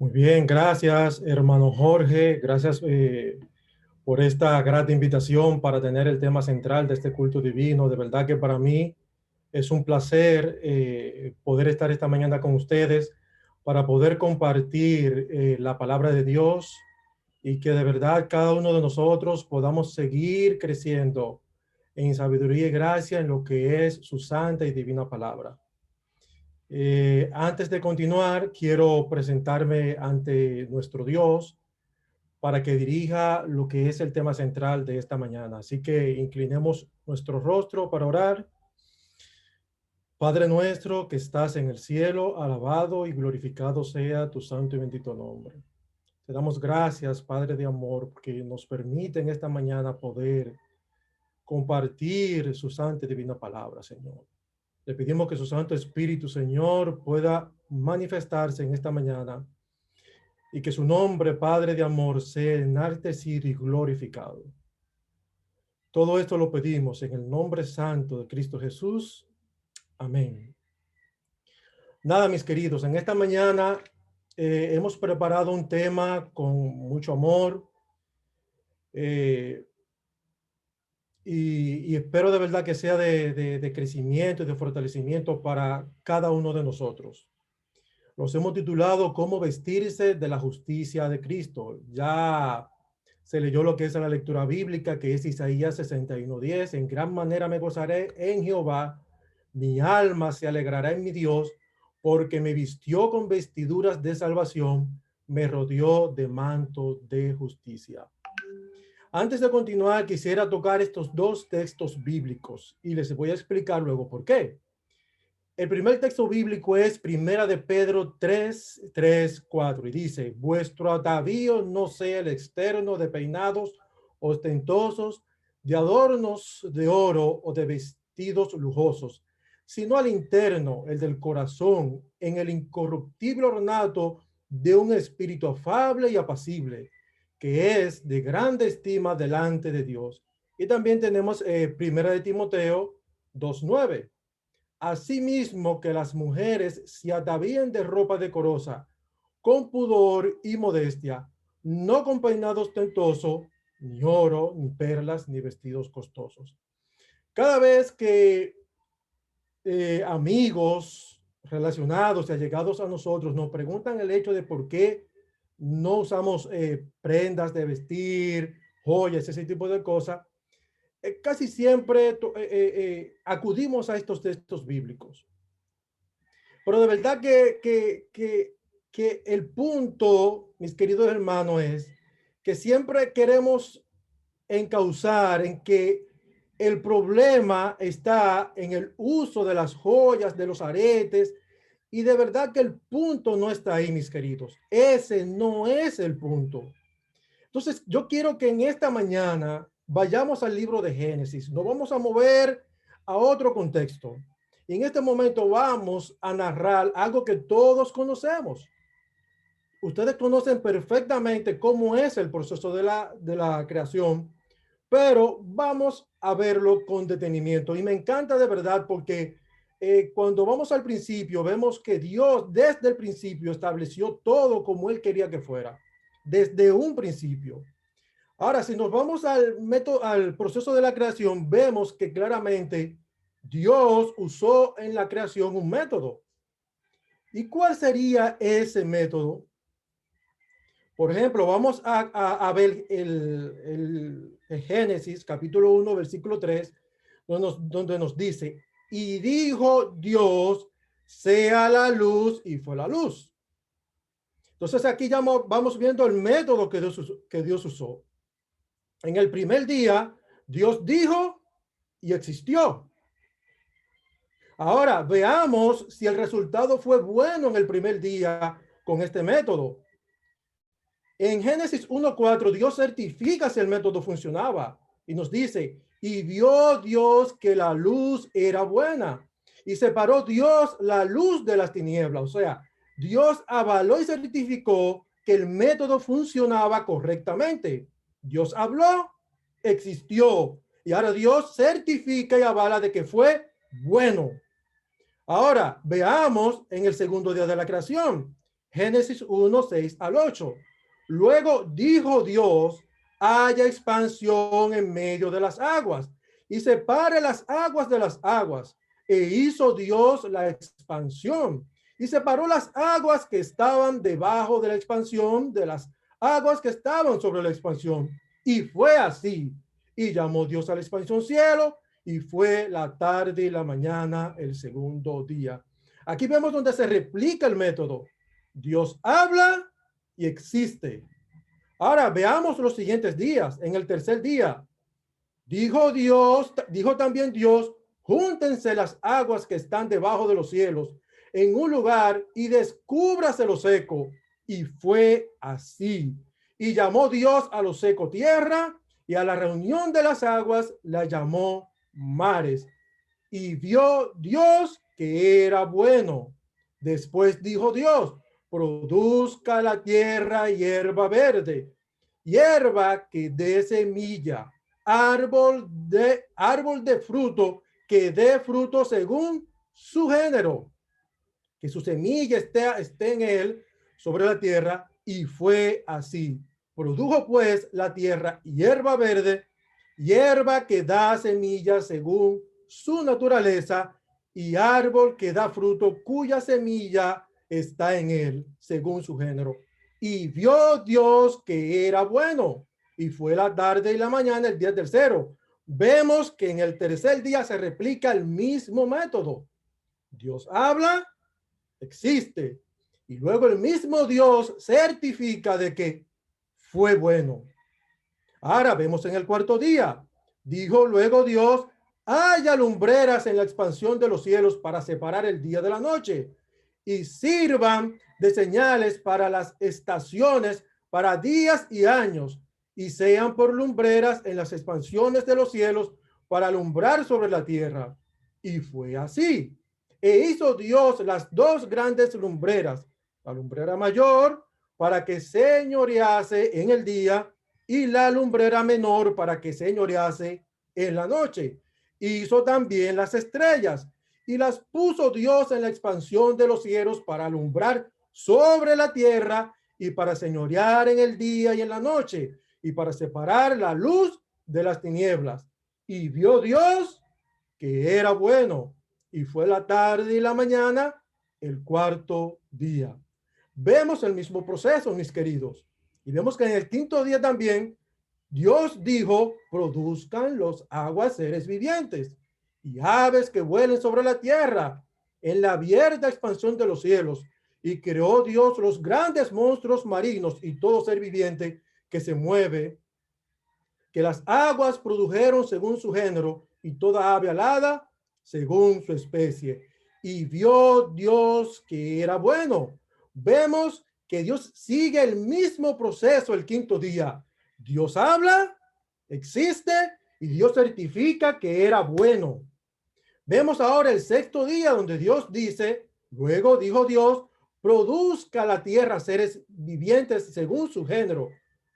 Muy bien, gracias, hermano Jorge. Gracias por esta grata invitación para tener el tema central de este culto divino. De verdad que para mí es un placer poder estar esta mañana con ustedes para poder compartir la palabra de Dios y que de verdad cada uno de nosotros podamos seguir creciendo en sabiduría y gracia en lo que es su santa y divina palabra. Antes de continuar, quiero presentarme ante nuestro Dios para que dirija lo que es el tema central de esta mañana. Así que inclinemos nuestro rostro para orar. Padre nuestro que estás en el cielo, alabado y glorificado sea tu santo y bendito nombre. Te damos gracias, Padre de amor, porque nos permite en esta mañana poder compartir su santa y divina palabra, Señor. Le pedimos que su Santo Espíritu, Señor, pueda manifestarse en esta mañana y que su nombre, Padre de amor, sea enaltecido y glorificado. Todo esto lo pedimos en el nombre santo de Cristo Jesús. Amén. Nada, mis queridos, en esta mañana hemos preparado un tema con mucho amor y espero de verdad que sea de crecimiento y de fortalecimiento para cada uno de nosotros. Los hemos titulado Cómo vestirse de la justicia de Cristo. Ya se leyó lo que es la lectura bíblica, que es Isaías 61:10. En gran manera me gozaré en Jehová, mi alma se alegrará en mi Dios, porque me vistió con vestiduras de salvación, me rodeó de manto de justicia. Antes de continuar, quisiera tocar estos dos textos bíblicos y les voy a explicar luego por qué. El primer texto bíblico es Primera de Pedro 3:4 y dice: vuestro atavío no sea el externo de peinados ostentosos, de adornos de oro o de vestidos lujosos, sino al interno, el del corazón, en el incorruptible ornato de un espíritu afable y apacible, que es de grande estima delante de Dios. Y también tenemos Primera de Timoteo 2:9. Asimismo que las mujeres se atavíen de ropa decorosa, con pudor y modestia, no con peinado ostentoso, ni oro, ni perlas, ni vestidos costosos. Cada vez que amigos relacionados y allegados a nosotros nos preguntan el hecho de por qué no usamos prendas de vestir, joyas, ese tipo de cosas, casi siempre acudimos a estos textos bíblicos. Pero de verdad que el punto, mis queridos hermanos, es que siempre queremos encauzar en que el problema está en el uso de las joyas, de los aretes, y de verdad que el punto no está ahí, mis queridos. Ese no es el punto. Entonces, yo quiero que en esta mañana vayamos al libro de Génesis. Nos vamos a mover a otro contexto. Y en este momento vamos a narrar algo que todos conocemos. Ustedes conocen perfectamente cómo es el proceso de la creación, pero vamos a verlo con detenimiento. Y me encanta de verdad porque cuando vamos al principio, vemos que Dios desde el principio estableció todo como Él quería que fuera, desde un principio. Ahora, si nos vamos al método, al proceso de la creación, vemos que claramente Dios usó en la creación un método. ¿Y cuál sería ese método? Por ejemplo, vamos a ver el Génesis, capítulo 1, versículo 3, donde nos dice, y dijo Dios, sea la luz, y fue la luz. Entonces aquí ya vamos viendo el método que Dios usó. En el primer día, Dios dijo y existió. Ahora veamos si el resultado fue bueno en el primer día con este método. En Génesis 1:4, Dios certifica si el método funcionaba y nos dice, y vio Dios que la luz era buena y separó Dios la luz de las tinieblas. O sea, Dios avaló y certificó que el método funcionaba correctamente. Dios habló, existió, y ahora Dios certifica y avala de que fue bueno. Ahora veamos en el segundo día de la creación. Génesis 1, 6 al 8. Luego dijo Dios, haya expansión en medio de las aguas y separe las aguas de las aguas. E hizo Dios la expansión y separó las aguas que estaban debajo de la expansión de las aguas que estaban sobre la expansión. Y fue así. Y llamó Dios a la expansión cielo, y fue la tarde y la mañana el segundo día. Aquí vemos donde se replica el método. Dios habla y existe. Ahora veamos los siguientes días. En el tercer día, dijo también Dios, júntense las aguas que están debajo de los cielos en un lugar y descúbrase lo seco. Y fue así. Y llamó Dios a lo seco tierra, y a la reunión de las aguas la llamó mares. Y vio Dios que era bueno. Después dijo Dios, produzca la tierra hierba verde, hierba que dé semilla, árbol de fruto que dé fruto según su género, que su semilla esté en él sobre la tierra. Y fue así. Produjo pues la tierra hierba verde, hierba que da semilla según su naturaleza, y árbol que da fruto cuya semilla está en él según su género. Y vio Dios que era bueno, y fue la tarde y la mañana el día tercero. Vemos que en el tercer día se replica el mismo método. Dios habla, existe, y luego el mismo Dios certifica de que fue bueno. Ahora vemos en el cuarto día, dijo luego Dios, haya lumbreras en la expansión de los cielos para separar el día de la noche, y sirvan de señales para las estaciones, para días y años, y sean por lumbreras en las expansiones de los cielos para alumbrar sobre la tierra. Y fue así. E hizo Dios las dos grandes lumbreras, la lumbrera mayor para que señorease en el día, y la lumbrera menor para que señorease en la noche. Hizo también las estrellas y las puso Dios en la expansión de los cielos para alumbrar sobre la tierra y para señorear en el día y en la noche y para separar la luz de las tinieblas. Y vio Dios que era bueno, y fue la tarde y la mañana el cuarto día. Vemos el mismo proceso, mis queridos. Y vemos que en el quinto día también Dios dijo, produzcan los aguas seres vivientes y aves que vuelen sobre la tierra en la abierta expansión de los cielos. Y creó Dios los grandes monstruos marinos y todo ser viviente que se mueve, que las aguas produjeron según su género, y toda ave alada según su especie. Y vio Dios que era bueno. Vemos que Dios sigue el mismo proceso el quinto día. Dios habla, existe, y Dios certifica que era bueno. Vemos ahora el sexto día donde Dios dice, luego dijo Dios, produzca la tierra seres vivientes según su género,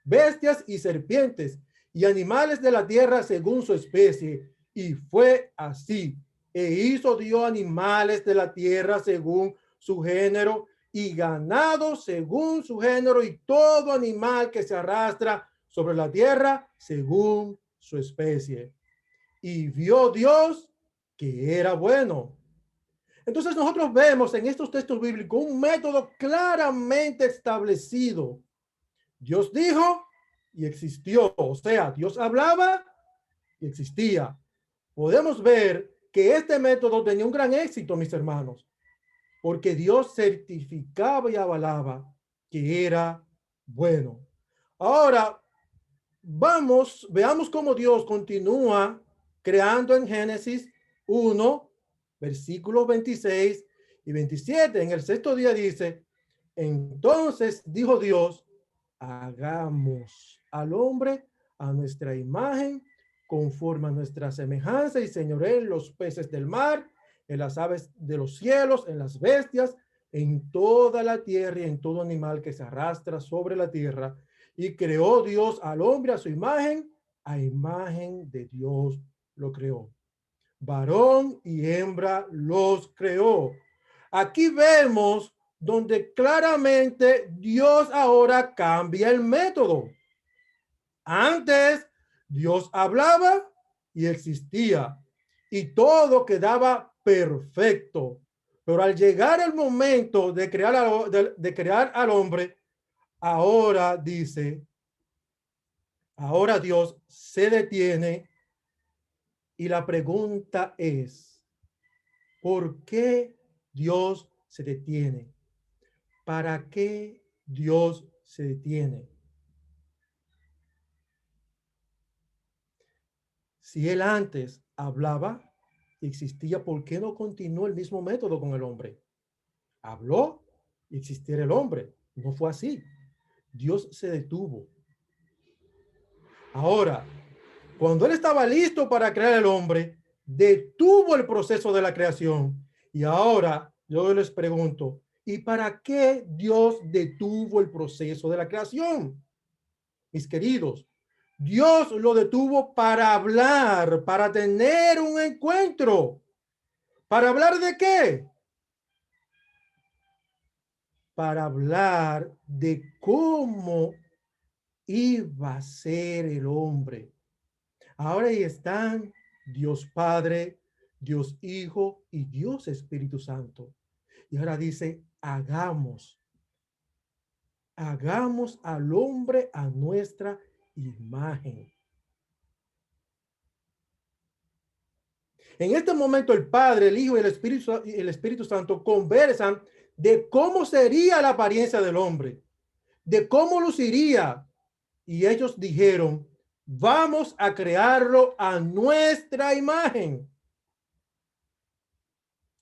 bestias y serpientes, y animales de la tierra según su especie. Y fue así. E hizo Dios animales de la tierra según su género, y ganado según su género, y todo animal que se arrastra sobre la tierra según su especie. Y vio Dios que era bueno. Entonces nosotros vemos en estos textos bíblicos un método claramente establecido. Dios dijo y existió. O sea, Dios hablaba y existía. Podemos ver que este método tenía un gran éxito, mis hermanos, porque Dios certificaba y avalaba que era bueno. Ahora, veamos cómo Dios continúa creando en Génesis 1, versículos 26 y 27. En el sexto día dice, entonces dijo Dios, hagamos al hombre a nuestra imagen, conforme a nuestra semejanza, y señoreen en los peces del mar, en las aves de los cielos, en las bestias, en toda la tierra y en todo animal que se arrastra sobre la tierra. Y creó Dios al hombre a su imagen de Dios lo creó. Varón y hembra los creó. Aquí vemos donde claramente Dios ahora cambia el método. Antes, Dios hablaba y existía, y todo quedaba perfecto. Pero al llegar el momento de crear al hombre, ahora dice, ahora Dios se detiene y la pregunta es, ¿por qué Dios se detiene? ¿Para qué Dios se detiene? Si él antes hablaba y existía, ¿por qué no continuó el mismo método con el hombre? Habló y existiera el hombre. No fue así. Dios se detuvo. Ahora, cuando él estaba listo para crear el hombre, detuvo el proceso de la creación. Y ahora yo les pregunto, ¿y para qué Dios detuvo el proceso de la creación? Mis queridos, Dios lo detuvo para hablar, para tener un encuentro. ¿Para hablar de qué? Para hablar de cómo iba a ser el hombre. Ahora ahí están Dios Padre, Dios Hijo y Dios Espíritu Santo. Y ahora dice, hagamos al hombre a nuestra imagen. En este momento el Padre, el Hijo y el Espíritu Santo conversan de cómo sería la apariencia del hombre, de cómo luciría. Y ellos dijeron, vamos a crearlo a nuestra imagen.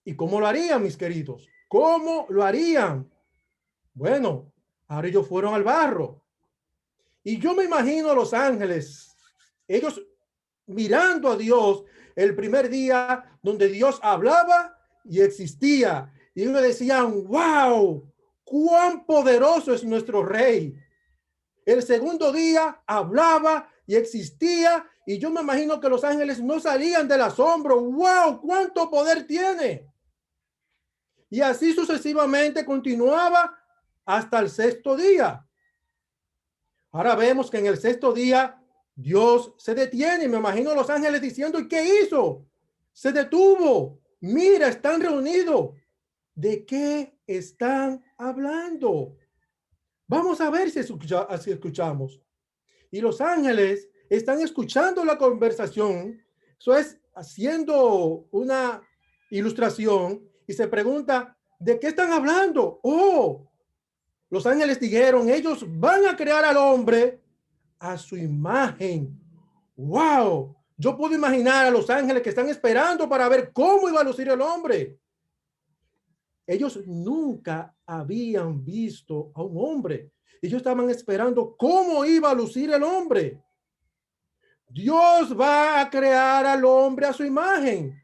¿Y cómo lo harían, mis queridos? ¿Cómo lo harían? Bueno, ahora ellos fueron al barro. Y yo me imagino a los ángeles, ellos mirando a Dios el primer día donde Dios hablaba y existía. Y ellos decían, wow, cuán poderoso es nuestro rey. El segundo día hablaba y existía. Y yo me imagino que los ángeles no salían del asombro. Wow, cuánto poder tiene. Y así sucesivamente continuaba hasta el sexto día. Ahora vemos que en el sexto día Dios se detiene. Me imagino a los ángeles diciendo, ¿y qué hizo? Se detuvo. Mira, están reunidos. ¿De qué están hablando? Vamos a ver si escuchamos. Y los ángeles están escuchando la conversación. Eso es haciendo una ilustración y se pregunta, ¿de qué están hablando? Oh, los ángeles dijeron, ellos van a crear al hombre a su imagen. ¡Wow! Yo puedo imaginar a los ángeles que están esperando para ver cómo iba a lucir el hombre. Ellos nunca habían visto a un hombre. Ellos estaban esperando cómo iba a lucir el hombre. Dios va a crear al hombre a su imagen.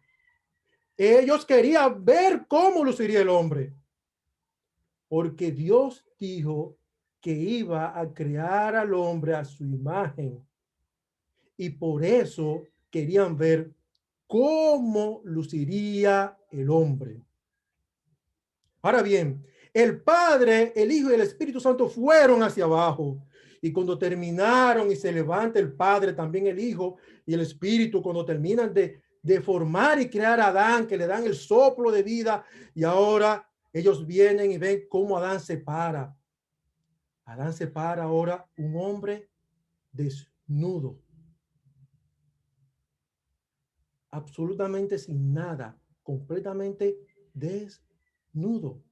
Ellos querían ver cómo luciría el hombre. Porque Dios dijo que iba a crear al hombre a su imagen. Y por eso querían ver cómo luciría el hombre. Ahora bien, el Padre, el Hijo y el Espíritu Santo fueron hacia abajo. Y cuando terminaron y se levanta el Padre, también el Hijo y el Espíritu, cuando terminan de formar y crear a Adán, que le dan el soplo de vida, y ahora ellos vienen y ven cómo Adán se para. Adán se para ahora un hombre desnudo, absolutamente sin nada, completamente desnudo.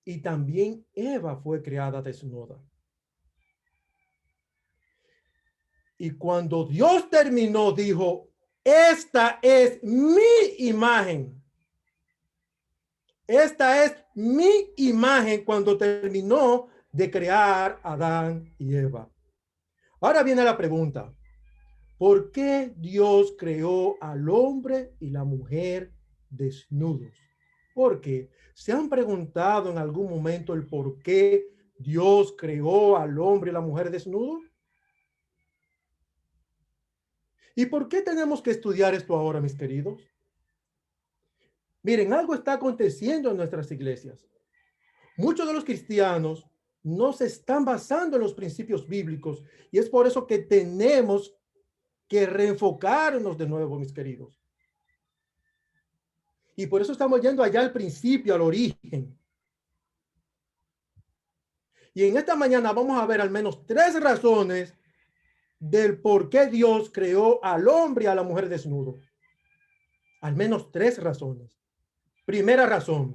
Y también Eva fue creada desnuda. Y cuando Dios terminó, dijo, esta es mi imagen. Esta es mi imagen cuando terminó de crear a Adán y Eva. Ahora viene la pregunta. ¿Por qué Dios creó al hombre y la mujer desnudos? Porque se han preguntado en algún momento el por qué Dios creó al hombre y la mujer desnudos. ¿Y por qué tenemos que estudiar esto ahora, mis queridos? Miren, algo está aconteciendo en nuestras iglesias. Muchos de los cristianos no se están basando en los principios bíblicos y es por eso que tenemos que reenfocarnos de nuevo, mis queridos. Y por eso estamos yendo allá al principio, al origen. Y en esta mañana vamos a ver al menos 3 razones del por qué Dios creó al hombre y a la mujer desnudo. Al menos 3 razones. Primera razón.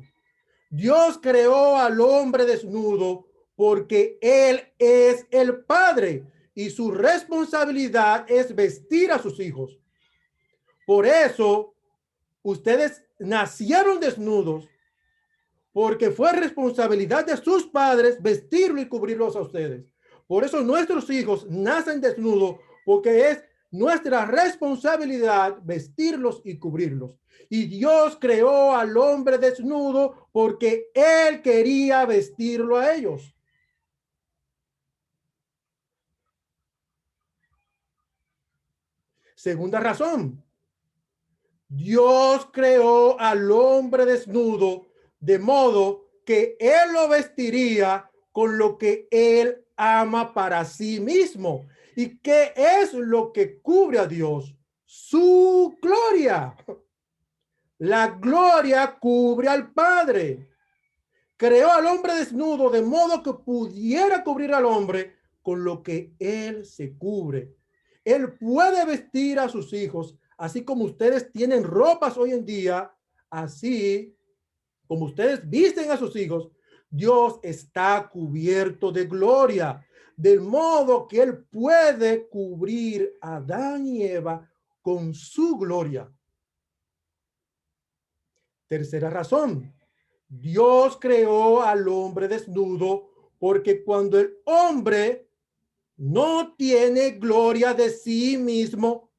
Dios creó al hombre desnudo porque Él es el Padre y su responsabilidad es vestir a sus hijos. Por eso, ustedes nacieron desnudos porque fue responsabilidad de sus padres vestirlo y cubrirlos a ustedes. Por eso nuestros hijos nacen desnudos porque es nuestra responsabilidad vestirlos y cubrirlos. Y Dios creó al hombre desnudo porque Él quería vestirlo a ellos. Segunda razón. Dios creó al hombre desnudo de modo que Él lo vestiría con lo que Él ama para sí mismo. ¿Y qué es lo que cubre a Dios? Su gloria. La gloria cubre al Padre. Creó al hombre desnudo de modo que pudiera cubrir al hombre con lo que Él se cubre. Él puede vestir a sus hijos, así como ustedes tienen ropas hoy en día, así como ustedes visten a sus hijos, Dios está cubierto de gloria, del modo que Él puede cubrir a Adán y Eva con su gloria. Tercera razón. Dios creó al hombre desnudo porque cuando el hombre no tiene gloria de sí mismo,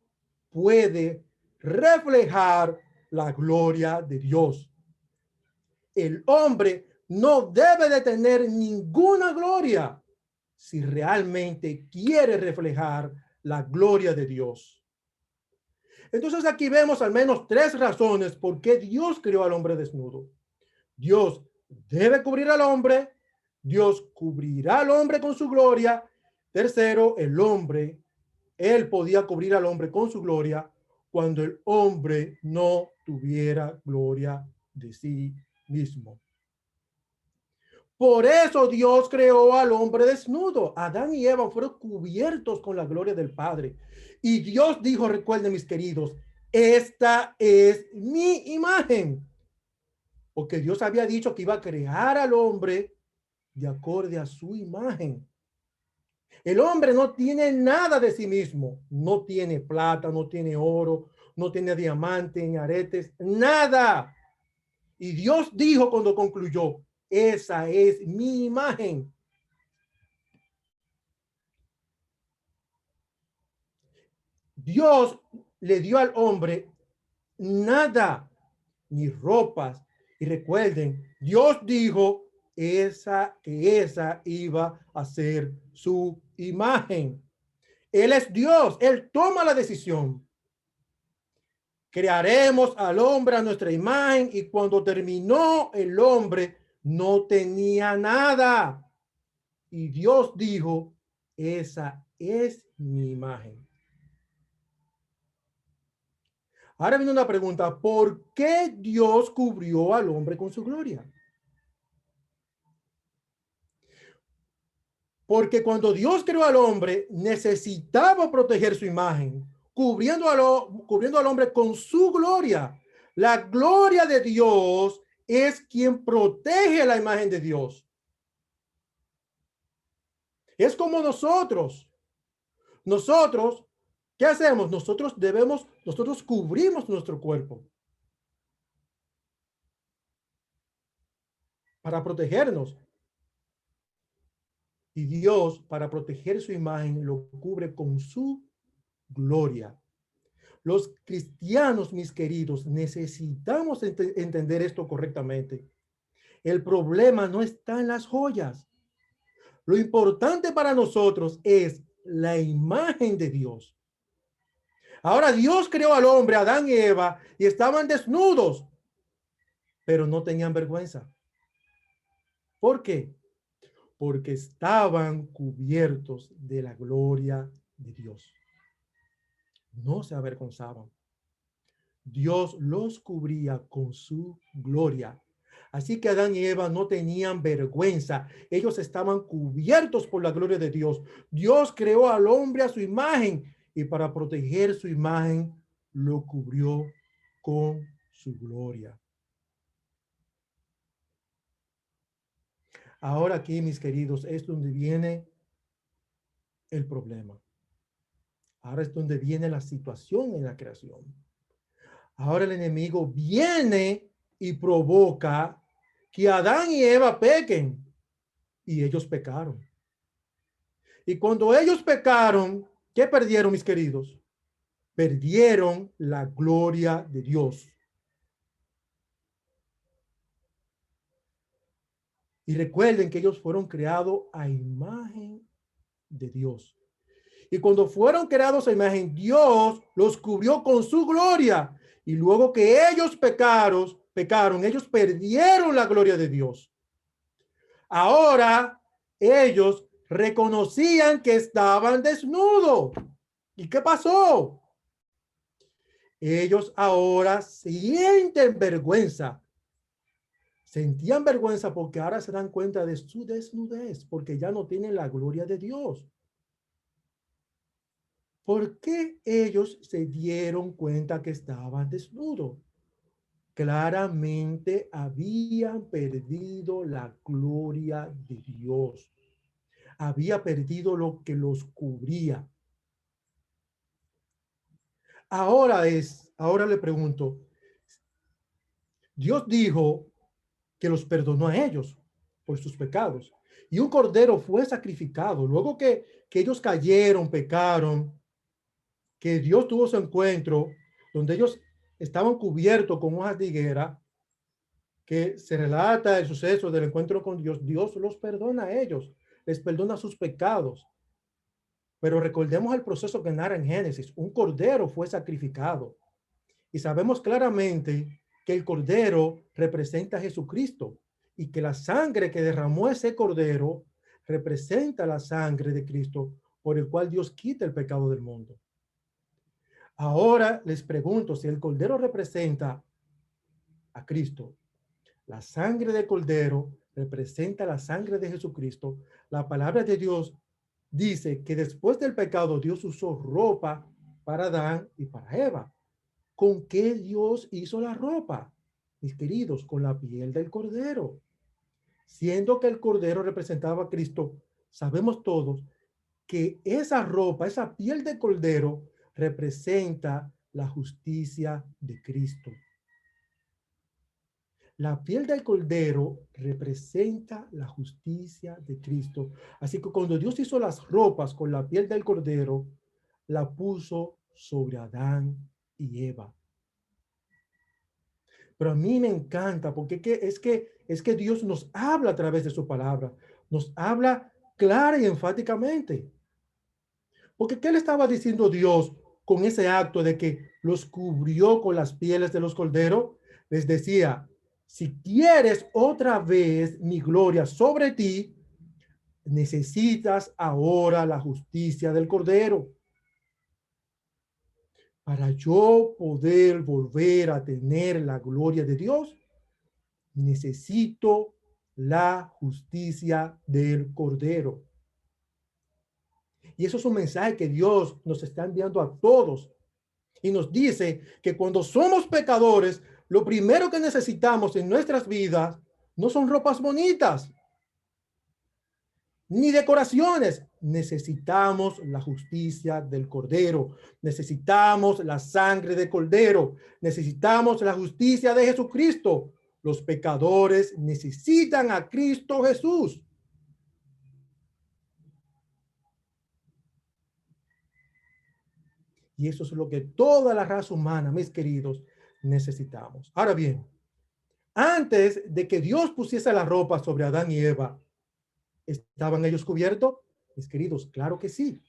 puede reflejar la gloria de Dios. El hombre no debe de tener ninguna gloria si realmente quiere reflejar la gloria de Dios. Entonces aquí vemos al menos 3 razones por qué Dios creó al hombre desnudo. Dios debe cubrir al hombre, Dios cubrirá al hombre con su gloria. Tercero, el hombre, Él podía cubrir al hombre con su gloria cuando el hombre no tuviera gloria de sí mismo. Por eso Dios creó al hombre desnudo. Adán y Eva fueron cubiertos con la gloria del Padre. Y Dios dijo, recuerden mis queridos, esta es mi imagen. Porque Dios había dicho que iba a crear al hombre de acuerdo a su imagen. El hombre no tiene nada de sí mismo. No tiene plata, no tiene oro, no tiene diamante ni aretes, nada. Y Dios dijo cuando concluyó, esa es mi imagen. Dios le dio al hombre nada, ni ropas. Y recuerden, Dios dijo que esa iba a ser su imagen. Él es Dios, Él toma la decisión. Crearemos al hombre a nuestra imagen y cuando terminó el hombre no tenía nada. Y Dios dijo, esa es mi imagen. Ahora viene una pregunta, ¿por qué Dios cubrió al hombre con su gloria? Porque cuando Dios creó al hombre, necesitaba proteger su imagen, cubriendo al hombre con su gloria. La gloria de Dios es quien protege la imagen de Dios. Es como nosotros. Nosotros, ¿qué hacemos? Nosotros cubrimos nuestro cuerpo para protegernos. Y Dios, para proteger su imagen, lo cubre con su gloria. Los cristianos, mis queridos, necesitamos entender esto correctamente. El problema no está en las joyas. Lo importante para nosotros es la imagen de Dios. Ahora Dios creó al hombre, Adán y Eva, y estaban desnudos. pero no tenían vergüenza. ¿Por qué? Porque estaban cubiertos de la gloria de Dios. No se avergonzaban. Dios los cubría con su gloria. Así que Adán y Eva no tenían vergüenza. Ellos estaban cubiertos por la gloria de Dios. Dios creó al hombre a su imagen y para proteger su imagen lo cubrió con su gloria. Ahora aquí, mis queridos, es donde viene el problema. Ahora es donde viene la situación en la creación. Ahora el enemigo viene y provoca que Adán y Eva pequen. Y ellos pecaron. Y cuando ellos pecaron, ¿qué perdieron, mis queridos? Perdieron la gloria de Dios. Y recuerden que ellos fueron creados a imagen de Dios. Y cuando fueron creados a imagen, Dios los cubrió con su gloria. Y luego que ellos pecaron, ellos perdieron la gloria de Dios. Ahora ellos reconocían que estaban desnudos. ¿Y qué pasó? Ellos ahora sienten vergüenza. Sentían vergüenza porque ahora se dan cuenta de su desnudez, porque ya no tienen la gloria de Dios. ¿Por qué ellos se dieron cuenta que estaban desnudos? Claramente habían perdido la gloria de Dios. Había perdido lo que los cubría. Ahora le pregunto, Dios dijo que los perdonó a ellos por sus pecados. Y un cordero fue sacrificado. Luego que ellos cayeron, pecaron, que Dios tuvo su encuentro, donde ellos estaban cubiertos con hojas de higuera, que se relata el suceso del encuentro con Dios, Dios los perdona a ellos, les perdona sus pecados. Pero recordemos el proceso que narra en Génesis. Un cordero fue sacrificado. Y sabemos claramente que el cordero representa a Jesucristo y que la sangre que derramó ese cordero representa la sangre de Cristo por el cual Dios quita el pecado del mundo. Ahora les pregunto, si el cordero representa a Cristo, la sangre del cordero representa la sangre de Jesucristo, la palabra de Dios dice que después del pecado Dios usó ropa para Adán y para Eva. ¿Con qué Dios hizo la ropa? Mis queridos, con la piel del cordero. Siendo que el cordero representaba a Cristo, sabemos todos que esa ropa, esa piel de cordero, representa la justicia de Cristo. La piel del cordero representa la justicia de Cristo. Así que cuando Dios hizo las ropas con la piel del cordero, la puso sobre Adán y Eva. Pero a mí me encanta porque es que Dios nos habla a través de su palabra. Nos habla clara y enfáticamente. Porque ¿qué le estaba diciendo Dios con ese acto de que los cubrió con las pieles de los corderos? Les decía, si quieres otra vez mi gloria sobre ti, necesitas ahora la justicia del cordero. Para yo poder volver a tener la gloria de Dios, necesito la justicia del cordero. Y eso es un mensaje que Dios nos está enviando a todos. Y nos dice que cuando somos pecadores, lo primero que necesitamos en nuestras vidas no son ropas bonitas, ni decoraciones. Necesitamos la justicia del Cordero. Necesitamos la sangre del Cordero. Necesitamos la justicia de Jesucristo. Los pecadores necesitan a Cristo Jesús. Y eso es lo que toda la raza humana, mis queridos, necesitamos. Ahora bien, antes de que Dios pusiese la ropa sobre Adán y Eva, ¿estaban ellos cubiertos? Mis queridos, claro que sí.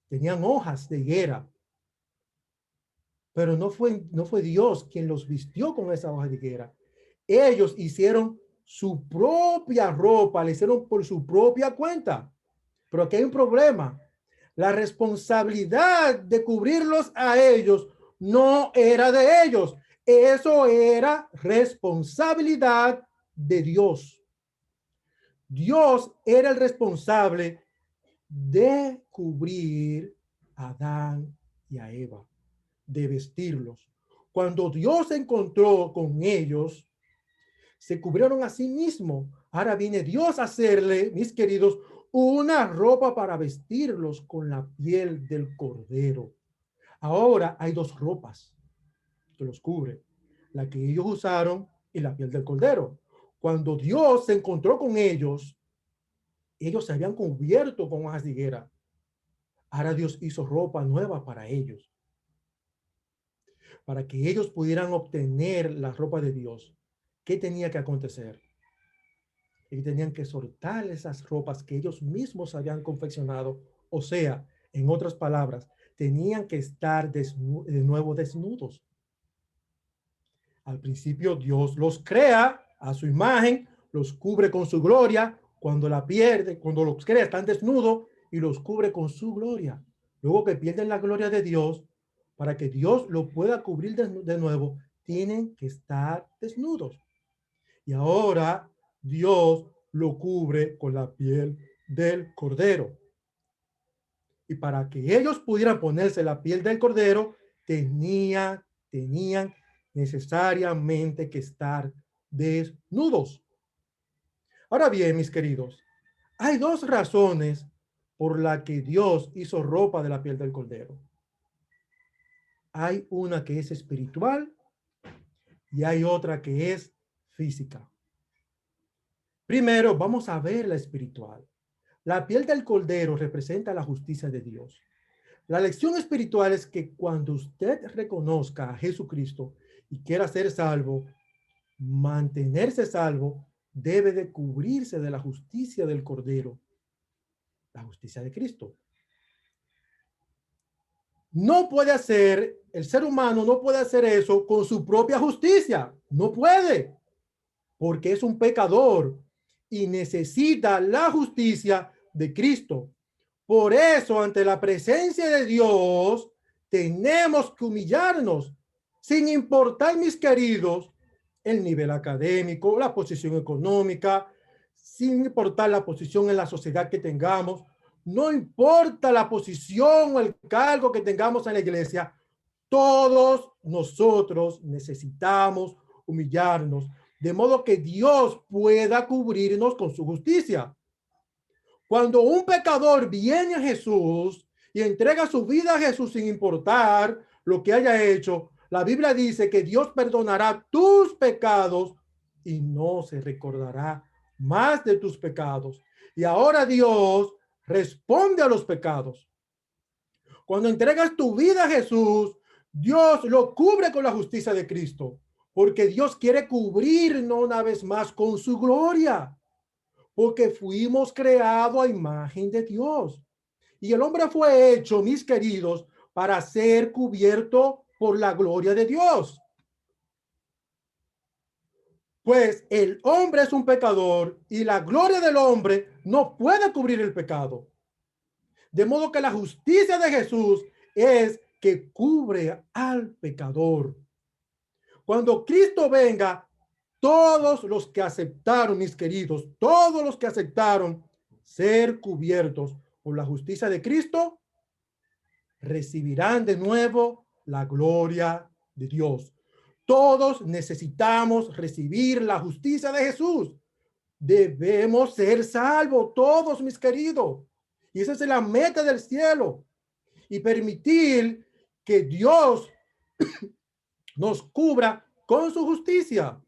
Tenían hojas de higuera. Pero no fue Dios quien los vistió con esa hoja de higuera. ellos hicieron su propia ropa, le hicieron por su propia cuenta. Pero aquí hay un problema. La responsabilidad de cubrirlos a ellos no era de ellos. Eso era responsabilidad de Dios. Dios era el responsable de cubrir a Adán y a Eva, de vestirlos. Cuando Dios se encontró con ellos, se cubrieron a sí mismos. Ahora viene Dios a hacerle, mis queridos, una ropa para vestirlos con la piel del cordero. Ahora hay dos ropas que los cubre, la que ellos usaron y la piel del cordero. Cuando Dios se encontró con ellos se habían cubierto con hojas de higuera. Ahora Dios hizo ropa nueva para ellos, para que ellos pudieran obtener la ropa de Dios. ¿Qué tenía que acontecer? Y tenían que soltar esas ropas que ellos mismos habían confeccionado. O sea, en otras palabras, tenían que estar de nuevo desnudos. Al principio Dios los crea a su imagen, los cubre con su gloria. Cuando la pierde, cuando los crea, están desnudos y los cubre con su gloria. Luego que pierden la gloria de Dios, para que Dios lo pueda cubrir de nuevo, tienen que estar desnudos. Y ahora Dios lo cubre con la piel del cordero. Y para que ellos pudieran ponerse la piel del cordero, tenían necesariamente que estar desnudos. Ahora bien, mis queridos, hay dos razones por la que Dios hizo ropa de la piel del cordero. Hay una que es espiritual y hay otra que es física. Primero, vamos a ver la espiritual. La piel del cordero representa la justicia de Dios. La lección espiritual es que cuando usted reconozca a Jesucristo y quiera ser salvo, mantenerse salvo, debe de cubrirse de la justicia del Cordero, la justicia de Cristo. No puede hacer, el ser humano no puede hacer eso con su propia justicia. No puede, porque es un pecador y necesita la justicia de Cristo. Por eso, ante la presencia de Dios, tenemos que humillarnos, sin importar, mis queridos, el nivel académico, la posición económica, sin importar la posición en la sociedad que tengamos, no importa la posición o el cargo que tengamos en la iglesia, todos nosotros necesitamos humillarnos, de modo que Dios pueda cubrirnos con su justicia. Cuando un pecador viene a Jesús y entrega su vida a Jesús sin importar lo que haya hecho, la Biblia dice que Dios perdonará tus pecados y no se recordará más de tus pecados. Y ahora Dios responde a los pecados. Cuando entregas tu vida a Jesús, Dios lo cubre con la justicia de Cristo, porque Dios quiere cubrirnos una vez más con su gloria, porque fuimos creados a imagen de Dios. Y el hombre fue hecho, mis queridos, para ser cubierto por la gloria de Dios. Pues el hombre es un pecador y la gloria del hombre no puede cubrir el pecado. De modo que la justicia de Jesús es que cubre al pecador. Cuando Cristo venga, todos los que aceptaron, mis queridos, todos los que aceptaron ser cubiertos por la justicia de Cristo, recibirán de nuevo la gloria de Dios. Todos necesitamos recibir la justicia de Jesús. Debemos ser salvos todos, mis queridos. Y esa es la meta del cielo. Y permitir que Dios nos cubra con su justicia.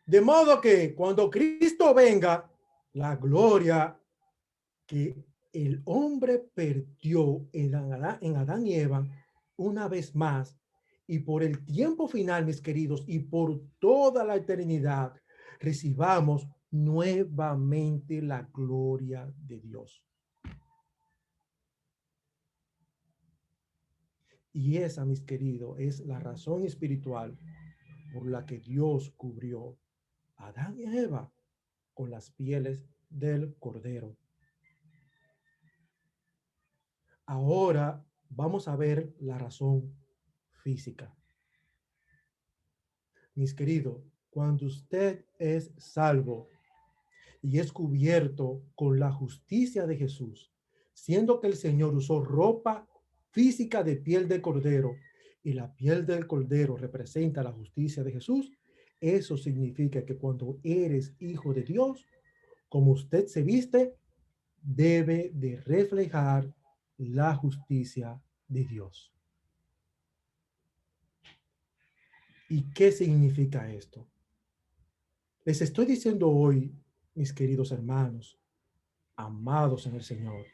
De modo que cuando Cristo venga, la gloria que el hombre perdió en Adán y Eva, una vez más, y por el tiempo final, mis queridos, y por toda la eternidad, recibamos nuevamente la gloria de Dios. Y esa, mis queridos, es la razón espiritual por la que Dios cubrió a Adán y a Eva con las pieles del cordero. Ahora vamos a ver la razón física. Mis queridos, cuando usted es salvo y es cubierto con la justicia de Jesús, siendo que el Señor usó ropa física de piel de cordero y la piel del cordero representa la justicia de Jesús, eso significa que cuando eres hijo de Dios, como usted se viste, debe de reflejar la justicia de Dios. ¿Y qué significa esto? Les estoy diciendo hoy, mis queridos hermanos, amados en el Señor,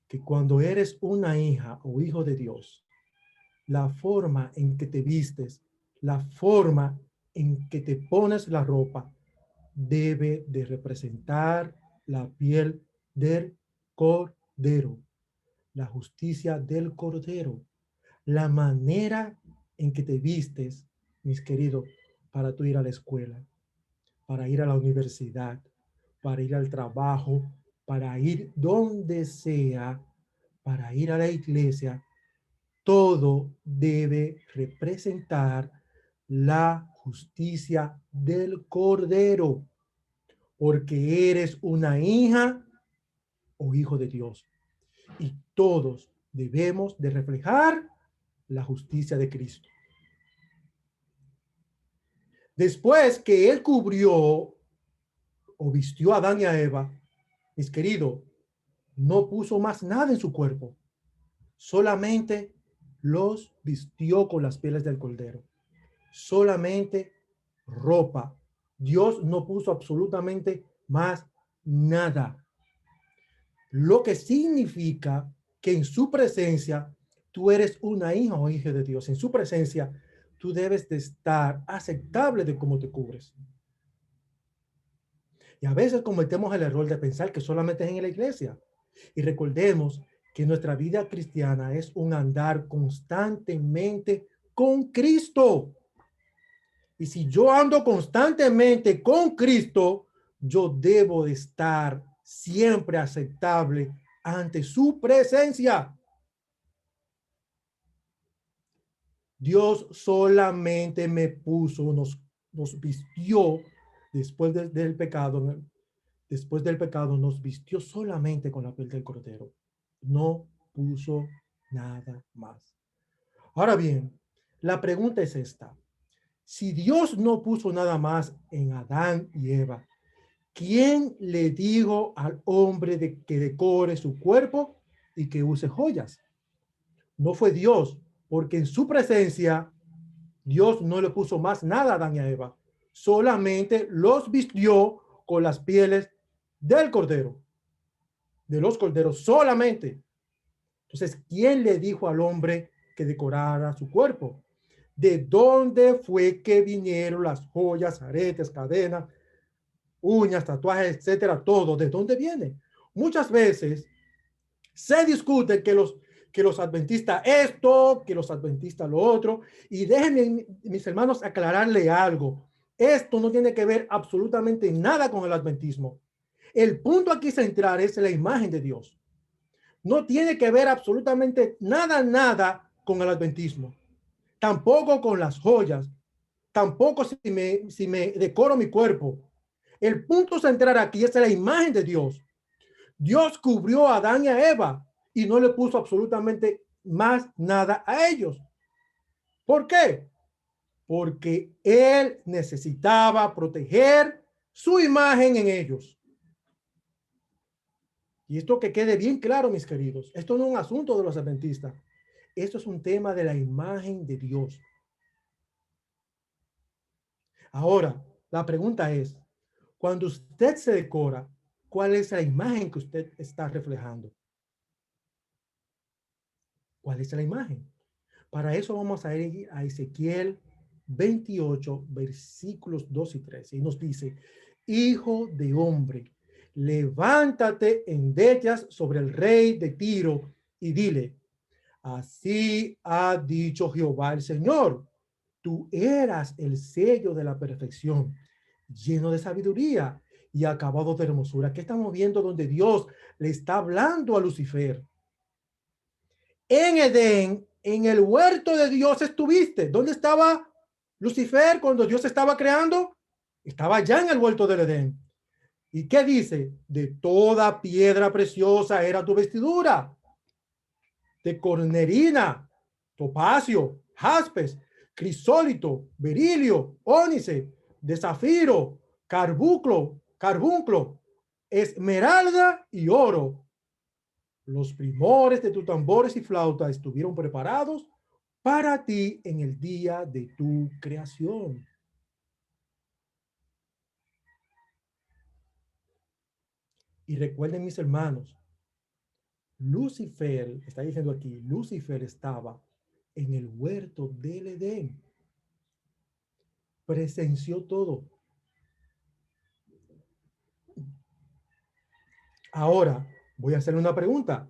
que cuando eres una hija o hijo de Dios, la forma en que te vistes, la forma en que te pones la ropa, debe de representar la piel del Cordero, la justicia del Cordero, la manera en que te vistes, mis queridos, para tú ir a la escuela, para ir a la universidad, para ir al trabajo, para ir donde sea, para ir a la iglesia, todo debe representar la justicia del Cordero, porque eres una hija o hijo de Dios. Y todos debemos de reflejar la justicia de Cristo. Después que Él cubrió o vistió a Adán y a Eva, mis queridos, no puso más nada en su cuerpo, solamente los vistió con las pieles del cordero, solamente ropa. Dios no puso absolutamente más nada, lo que significa que en su presencia tú eres una hija o hija de Dios. En su presencia tú debes de estar aceptable de cómo te cubres. Y a veces cometemos el error de pensar que solamente es en la iglesia. Y recordemos que nuestra vida cristiana es un andar constantemente con Cristo. Y si yo ando constantemente con Cristo, yo debo de estar siempre aceptable ante su presencia. Dios solamente me puso, nos vistió después del pecado. Después del pecado nos vistió solamente con la piel del cordero. No puso nada más. Ahora bien, la pregunta es esta. Si Dios no puso nada más en Adán y Eva, ¿quién le dijo al hombre que decore su cuerpo y que use joyas? No fue Dios, porque en su presencia Dios no le puso más nada a Adán y a Eva. Solamente los vistió con las pieles del cordero, de los corderos solamente. Entonces, ¿quién le dijo al hombre que decorara su cuerpo? ¿De dónde fue que vinieron las joyas, aretes, cadenas, uñas, tatuajes, etcétera? Todo, ¿de dónde viene? Muchas veces se discute que los adventistas esto, que los adventistas lo otro, y déjenme, mis hermanos, aclararle algo. Esto no tiene que ver absolutamente nada con el adventismo. El punto aquí central es la imagen de Dios. No tiene que ver absolutamente nada con el adventismo. Tampoco con las joyas. Tampoco si me decoro mi cuerpo. El punto central aquí es la imagen de Dios. Dios cubrió a Adán y a Eva y no le puso absolutamente más nada a ellos. ¿Por qué? Porque Él necesitaba proteger su imagen en ellos. Y esto que quede bien claro, mis queridos, esto no es un asunto de los adventistas. Esto es un tema de la imagen de Dios. Ahora, la pregunta es, cuando usted se decora, ¿cuál es la imagen que usted está reflejando? ¿Cuál es la imagen? Para eso vamos a ir a Ezequiel 28, versículos 2 y 3. Y nos dice, hijo de hombre, levántate, endechas sobre el rey de Tiro y dile, Así ha dicho Jehová el Señor. Tú eras el sello de la perfección, lleno de sabiduría y acabado de hermosura. ¿Qué estamos viendo donde Dios le está hablando a Lucifer? En Edén, en el huerto de Dios estuviste. ¿Dónde estaba Lucifer cuando Dios estaba creando? Estaba ya en el huerto del Edén. ¿Y qué dice? De toda piedra preciosa era tu vestidura, de cornerina, topacio, jaspes, crisólito, berilio, ónice, de zafiro, carbunclo, esmeralda y oro. Los primores de tus tambores y flautas estuvieron preparados para ti en el día de tu creación. Y recuerden, mis hermanos, Lucifer, está diciendo aquí, Lucifer estaba en el huerto del Edén. Presenció todo. Ahora, voy a hacerle una pregunta.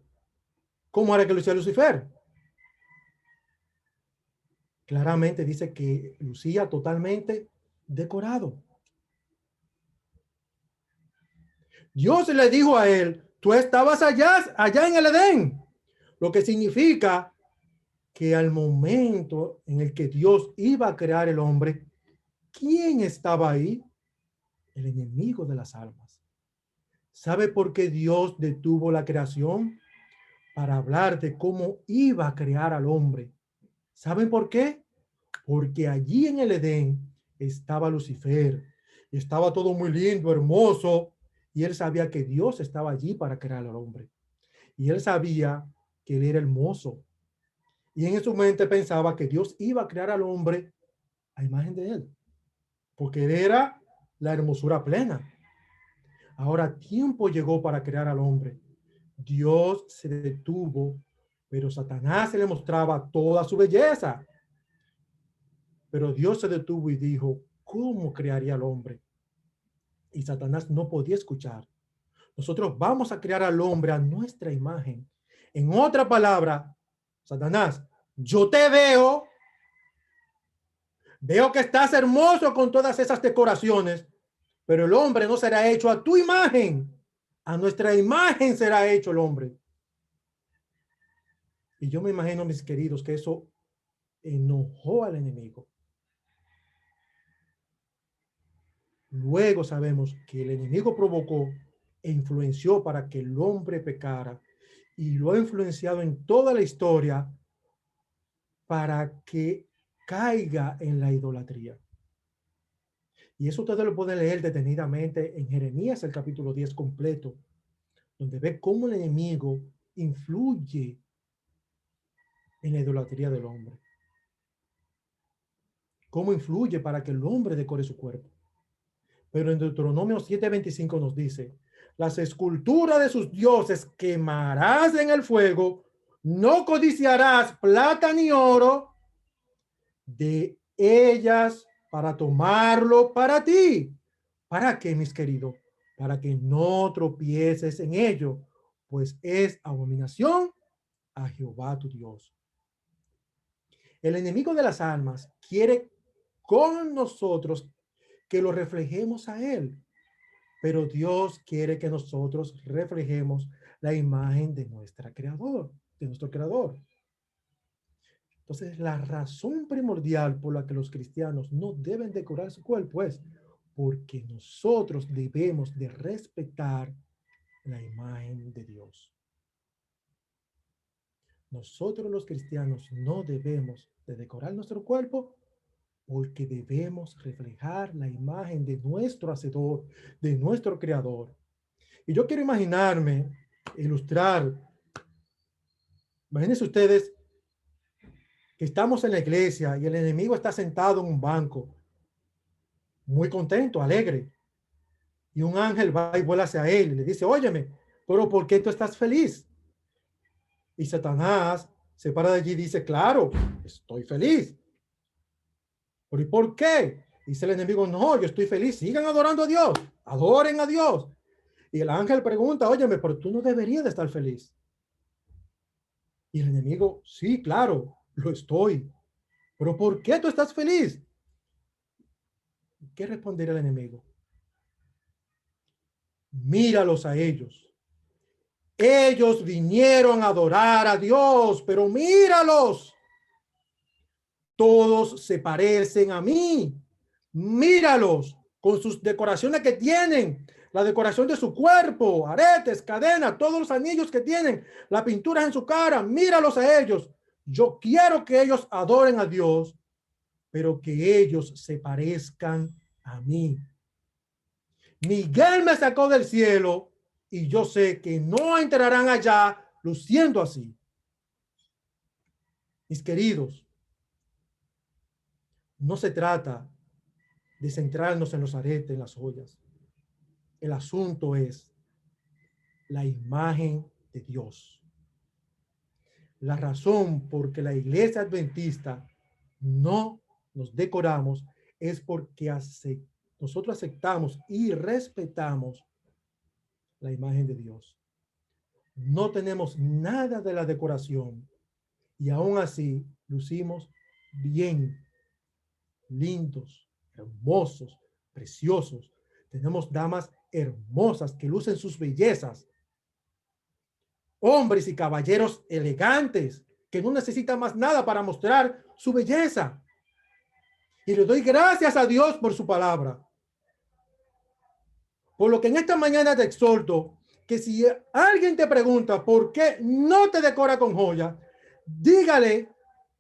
¿Cómo era que lucía Lucifer? Claramente dice que lucía totalmente decorado. Dios le dijo a él, tú estabas allá en el Edén, lo que significa que al momento en el que Dios iba a crear el hombre, ¿quién estaba ahí? El enemigo de las almas. ¿Sabe por qué Dios detuvo la creación? Para hablar de cómo iba a crear al hombre. ¿Saben por qué? Porque allí en el Edén estaba Lucifer, estaba todo muy lindo, hermoso, y él sabía que Dios estaba allí para crear al hombre. Y él sabía que él era hermoso. Y en su mente pensaba que Dios iba a crear al hombre a imagen de él, porque él era la hermosura plena. Ahora tiempo llegó para crear al hombre. Dios se detuvo, pero Satanás se le mostraba toda su belleza. Pero Dios se detuvo y dijo, ¿cómo crearía al hombre? Y Satanás no podía escuchar. Nosotros vamos a crear al hombre a nuestra imagen. En otra palabra, Satanás, yo te veo que estás hermoso con todas esas decoraciones, pero el hombre no será hecho a tu imagen. A nuestra imagen será hecho el hombre. Y yo me imagino, mis queridos, que eso enojó al enemigo. Luego sabemos que el enemigo provocó e influenció para que el hombre pecara y lo ha influenciado en toda la historia para que caiga en la idolatría. Y eso ustedes lo pueden leer detenidamente en Jeremías, el capítulo 10 completo, donde ve cómo el enemigo influye en la idolatría del hombre. Cómo influye para que el hombre decore su cuerpo. Pero en Deuteronomio 7:25 nos dice, las esculturas de sus dioses quemarás en el fuego, no codiciarás plata ni oro de ellas para tomarlo para ti. ¿Para qué, mis queridos? Para que no tropieces en ello, pues es abominación a Jehová tu Dios. El enemigo de las almas quiere con nosotros que lo reflejemos a él, pero Dios quiere que nosotros reflejemos la imagen de nuestro creador. Entonces, la razón primordial por la que los cristianos no deben decorar su cuerpo es porque nosotros debemos de respetar la imagen de Dios. Nosotros los cristianos no debemos de decorar nuestro cuerpo porque debemos reflejar la imagen de nuestro hacedor, de nuestro creador. Y yo quiero imaginarme, ilustrar, imagínense ustedes que estamos en la iglesia y el enemigo está sentado en un banco, muy contento, alegre, y un ángel va y vuela hacia él y le dice, óyeme, pero ¿por qué tú estás feliz? Y Satanás se para de allí y dice, claro, estoy feliz. ¿Pero y por qué? Dice el enemigo, no, yo estoy feliz, sigan adorando a Dios, adoren a Dios. Y el ángel pregunta, óyeme, pero tú no deberías de estar feliz. Y el enemigo, sí, claro, lo estoy. Pero ¿por qué tú estás feliz? ¿Qué responderá el enemigo? Míralos a ellos. Ellos vinieron a adorar a Dios, pero míralos. Todos se parecen a mí. Míralos con sus decoraciones que tienen, la decoración de su cuerpo, aretes, cadenas, todos los anillos que tienen, la pintura en su cara. Míralos a ellos. Yo quiero que ellos adoren a Dios, pero que ellos se parezcan a mí. Miguel me sacó del cielo y yo sé que no entrarán allá luciendo así. Mis queridos, no se trata de centrarnos en los aretes, en las joyas. El asunto es la imagen de Dios. La razón por que la iglesia adventista no nos decoramos es porque nosotros aceptamos y respetamos la imagen de Dios. No tenemos nada de la decoración y aún así lucimos bien, lindos, hermosos, preciosos. Tenemos damas hermosas que lucen sus bellezas, hombres y caballeros elegantes que no necesitan más nada para mostrar su belleza. Y le doy gracias a Dios por su palabra. Por lo que en esta mañana te exhorto que si alguien te pregunta por qué no te decora con joya, dígale,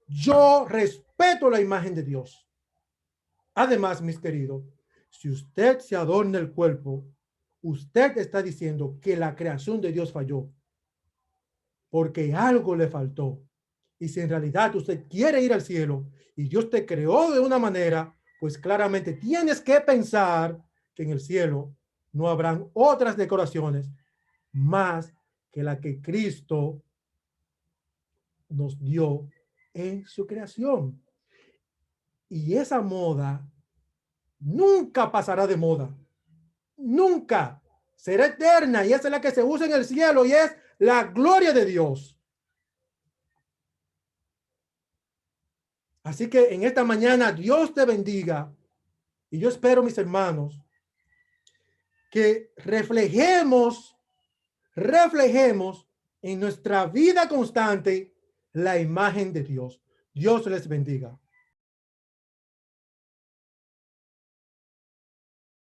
yo respeto la imagen de Dios. Además, mis queridos, si usted se adorna el cuerpo, usted está diciendo que la creación de Dios falló, porque algo le faltó. Y si en realidad usted quiere ir al cielo y Dios te creó de una manera, pues claramente tienes que pensar que en el cielo no habrán otras decoraciones más que la que Cristo nos dio en su creación. Y esa moda nunca pasará de moda. Nunca. Será eterna y esa es la que se usa en el cielo y es la gloria de Dios. Así que en esta mañana Dios te bendiga y yo espero, mis hermanos, que reflejemos en nuestra vida constante la imagen de Dios. Dios les bendiga.